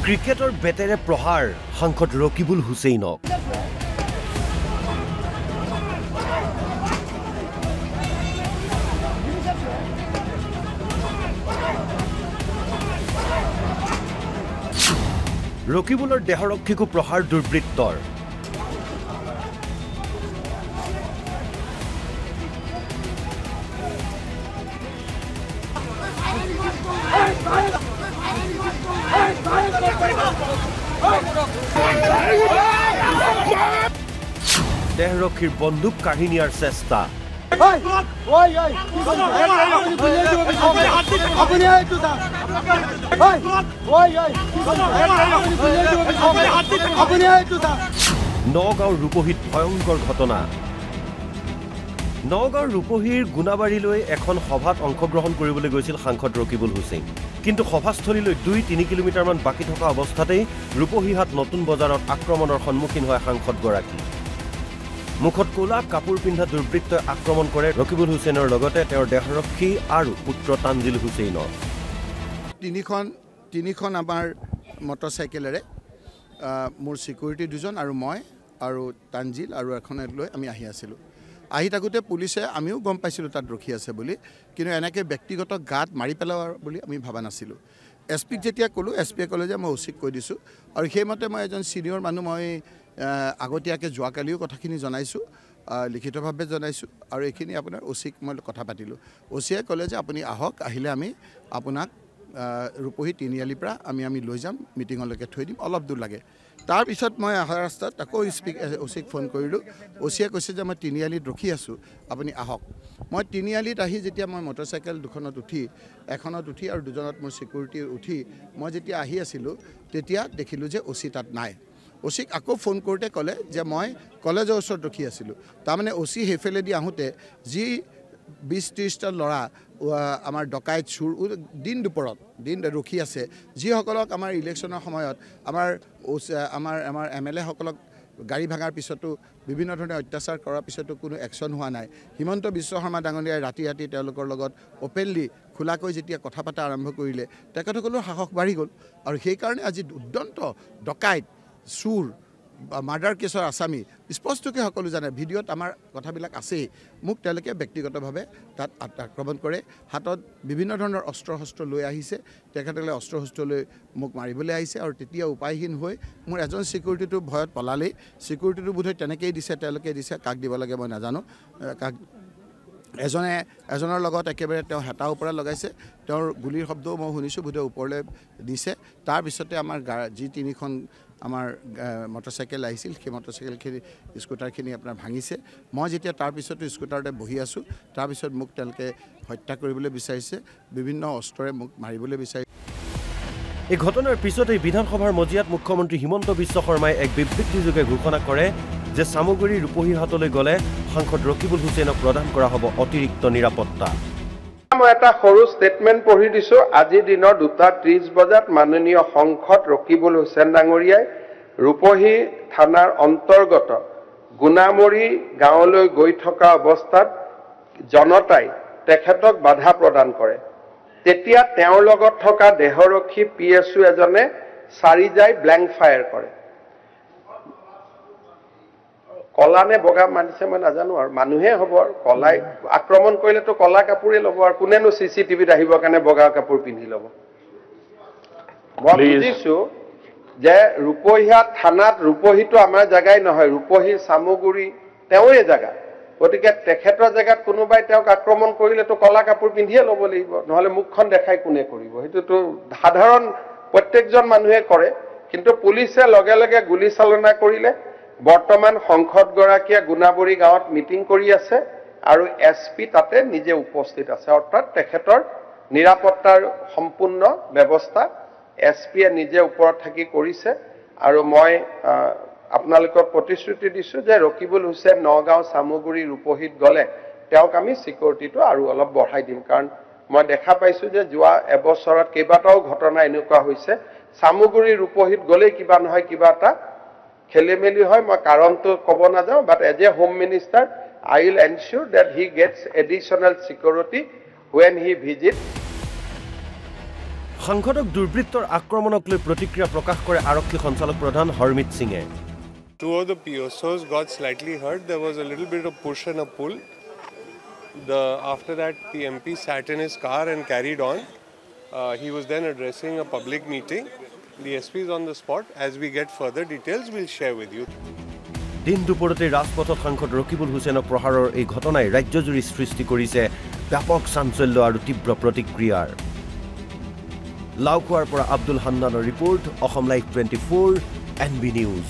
ক্ৰিকেটৰ বেটেৰে প্ৰহাৰ সাংসদ ৰকিবুল হুছেইনক ৰকিবুলৰ দেহৰক্ষীকো প্ৰহাৰ দুৰ্বৃত্তৰ দেহৰক্ষীৰ বন্দুক কাঢ়ি নিয়াৰ চেষ্টা নগাঁৱৰ ৰূপহীত ভয়ংকৰ ঘটনা নগাঁৱৰ ৰূপহীৰ গুণাবাৰীলৈ এখন সভাত অংশগ্ৰহণ কৰিবলৈ গৈছিল সাংসদ ৰকিবুল হুছেইন কিন্তু সভাস্থলীলৈ 2-3 কিলোমিটাৰমান বাকী থকা অৱস্থাতেই ৰূপহীহাট নতুন বজাৰত আক্ৰমণৰ সন্মুখীন হয় সাংসদগৰাকী মুখত কোলা কাপোৰ পিন্ধা দুৰ্বৃত্তই আক্ৰমণ কৰে ৰকিবুল হুছেইনৰ লগতে তেওঁৰ দেহৰক্ষী আৰু পুত্ৰ তানজিল হুছেইনৰ তিনিখন আমাৰ মটৰচাইকেলেৰে মোৰ সিকিউৰিটি দুজন আৰু মই আৰু তানজিল আৰু এখনে লৈ আমি আহি আছিলোঁ আহি থাকোঁতে পুলিচে আমিও গম পাইছিলোঁ তাত ৰখি আছে বুলি কিন্তু এনেকৈ ব্যক্তিগত গাত মাৰি পেলোৱাৰ বুলি আমি ভাবা নাছিলোঁ এছপিক যেতিয়া ক'লোঁ এছপিয়ে ক'লে যে মই ওচিক কৈ দিছোঁ আৰু সেইমতে মই এজন ছিনিয়ৰ মানুহ মই আগতীয়াকৈ যোৱাকালিও কথাখিনি জনাইছোঁ লিখিতভাৱে জনাইছোঁ আৰু এইখিনি আপোনাৰ ওচিক মই কথা পাতিলোঁ ওচিয়ে ক'লে যে আপুনি আহক আহিলে আমি আপোনাক ৰূপহী তিনিআলিৰ পৰা আমি লৈ যাম মিটিঙলৈকে থৈ দিম অলপ দূৰ লাগে তাৰপিছত মই অহা ৰাস্তাত আকৌ ওচিক ফোন কৰিলোঁ ওচিয়ে কৈছে যে মই তিনিআলিত ৰখি আছোঁ আপুনি আহক মই তিনিআলিত আহি যেতিয়া মই মটৰচাইকেল দুখনত উঠি এখনত উঠি আৰু দুজনত মোৰ সিকিউৰিটি উঠি মই যেতিয়া আহি আছিলোঁ তেতিয়া দেখিলোঁ যে ওচি তাত নাই ওচিক আকৌ ফোন কৰোঁতে ক'লে যে মই কলেজৰ ওচৰত ৰখি আছিলোঁ তাৰমানে ওচি সেইফালেদি আহোঁতে যি 20-30টা ল'ৰা আমাৰ ডকাইত চুৰ দিন দুপৰত ৰখি আছে যিসকলক আমাৰ ইলেকশ্যনৰ সময়ত আমাৰ MLA সকলক গাড়ী ভাঙাৰ পিছতো বিভিন্ন ধৰণে অত্যাচাৰ কৰাৰ পিছতো কোনো একশ্যন হোৱা নাই হিমন্ত বিশ্ব শৰ্মা ডাঙৰীয়াই ৰাতি তেওঁলোকৰ লগত অপেনলি খোলাকৈ যেতিয়া কথা পতা আৰম্ভ কৰিলে তেখেতসকলৰ সাহস বাঢ়ি গ'ল আৰু সেইকাৰণে আজি উদ্যন্ত ডকাইত চুৰ মাৰ্ডাৰ কেছৰ আসামী স্পষ্টকৈ সকলো জানে ভিডিঅ'ত আমাৰ কথাবিলাক আছেই মোক তেওঁলোকে ব্যক্তিগতভাৱে তাত আক্ৰমণ কৰে হাতত বিভিন্ন ধৰণৰ অস্ত্ৰ শস্ত্ৰ লৈ আহিছে তেখেতসকলে অস্ত্ৰ শস্ত্ৰ লৈ মোক মাৰিবলৈ আহিছে আৰু তেতিয়া উপায়হীন হৈ মোৰ এজন সিকিউৰিটিটো ভয়ত পলালেই সিকিউৰিটিটো বোধহয় তেনেকেই দিছে তেওঁলোকে দিছে কাক দিব লাগে মই নাজানো কাক এজনৰ লগত একেবাৰে তেওঁ হেতা ওপৰত লগাইছে তেওঁৰ গুলিৰ শব্দও মই শুনিছোঁ বোধহয় ওপৰলৈ দিছে তাৰপিছতে আমাৰ যি তিনিখন আমাৰ মটৰচাইকেল আহিছিল সেই মটৰচাইকেলখিনি স্কুটাৰখিনি আপোনাৰ ভাঙিছে মই যেতিয়া তাৰপিছতো স্কুটাৰতে বহি আছোঁ তাৰপিছত মোক তেওঁলোকে হত্যা কৰিবলৈ বিচাৰিছে বিভিন্ন অস্ত্ৰৰে মোক মাৰিবলৈ বিচাৰিছে এই ঘটনাৰ পিছতেই বিধানসভাৰ মজিয়াত মুখ্যমন্ত্ৰী হিমন্ত বিশ্ব শৰ্মাই এক বিবৃতিযোগে ঘোষণা কৰে যে সামগ্ৰী ৰূপহীহাটলৈ গ'লে সাংসদ ৰকিবুল হুছেইনক প্ৰদান কৰা হ'ব অতিৰিক্ত নিৰাপত্তা মই এটা সৰু ষ্টেটমেণ্ট পঢ়ি দিছোঁ আজিৰ দিনৰ 2:30 বজাত মাননীয় সাংসদ ৰকিবুল হুছেইন ডাঙৰীয়াই ৰূপহী থানাৰ অন্তৰ্গত গুণামৰী গাঁৱলৈ গৈ থকা অৱস্থাত জনতাই তেখেতক বাধা প্ৰদান কৰে তেতিয়া তেওঁৰ লগত থকা দেহৰক্ষী PSU এজনে চাৰিজাই ব্লেংক ফায়াৰ কৰে কলা নে বগা মানিছে মই নাজানো আৰু মানুহে হ'ব আৰু কলাই আক্ৰমণ কৰিলেতো কলা কাপোৰে ল'ব আৰু কোনেনো CCTVত আহিবৰ কাৰণে বগা কাপোৰ পিন্ধি ল'ব মই বুজিছোঁ যে ৰূপহীহাট থানাত ৰূপহীটো আমাৰ জেগাই নহয় ৰূপহী সামগুৰি তেওঁৰে জেগা গতিকে তেখেতৰ জেগাত কোনোবাই তেওঁক আক্ৰমণ কৰিলেতো কলা কাপোৰ পিন্ধিয়ে ল'ব লাগিব নহ'লে মুখখন দেখাই কোনে কৰিব সেইটোতো সাধাৰণ প্ৰত্যেকজন মানুহে কৰে কিন্তু পুলিচে লগে লগে গুলী চালনা কৰিলে বৰ্তমান সাংসদগৰাকীয়ে গুণাবৰী গাঁৱত মিটিং কৰি আছে আৰু SP তাতে নিজে উপস্থিত আছে অৰ্থাৎ তেখেতৰ নিৰাপত্তাৰ সম্পূৰ্ণ ব্যৱস্থা SPয়ে নিজে ওপৰত থাকি কৰিছে আৰু মই আপোনালোকক প্ৰতিশ্ৰুতি দিছোঁ যে ৰকিবুল হুছেইন নগাঁও সামগুৰি ৰূপহীত গ'লে তেওঁক আমি সিকিউৰিটিটো আৰু অলপ বঢ়াই দিম কাৰণ মই দেখা পাইছোঁ যে যোৱা এবছৰত কেইবাটাও ঘটনা এনেকুৱা হৈছে সামগুৰি ৰূপহীত গ'লেই কিবা নহয় কিবা এটা খেলিমেলি হয় মই কাৰণটো ক'ব নাযাওঁ but as a home minister I will ensure that he gets additional security when he visits সাংসদক দুৰ্বৃত্তৰ আক্ৰমণক লৈ প্ৰতিক্ৰিয়া প্ৰকাশ কৰে আৰক্ষী সঞ্চালক প্ৰধান হৰমিত সিঙে Two of the PSOs got slightly hurt. There was a little bit of push and a pull. After that, the MP sat in his car and carried on. He was then addressing a public meeting. The SP is on the spot. As we get further details, we'll share with you. দিন দুপৰতে ৰাজপথত সাংসদ ৰকিবুল হুছেইনৰ প্ৰহাৰৰ এই ঘটনাই ৰাজ্যজুৰি সৃষ্টি কৰিছে ব্যাপক চাঞ্চল্য আৰু তীব্ৰ প্ৰতিক্ৰিয়াৰ লাউখোৱাৰ পৰা আব্দুল হান্নানৰ report Assam live 24 NB news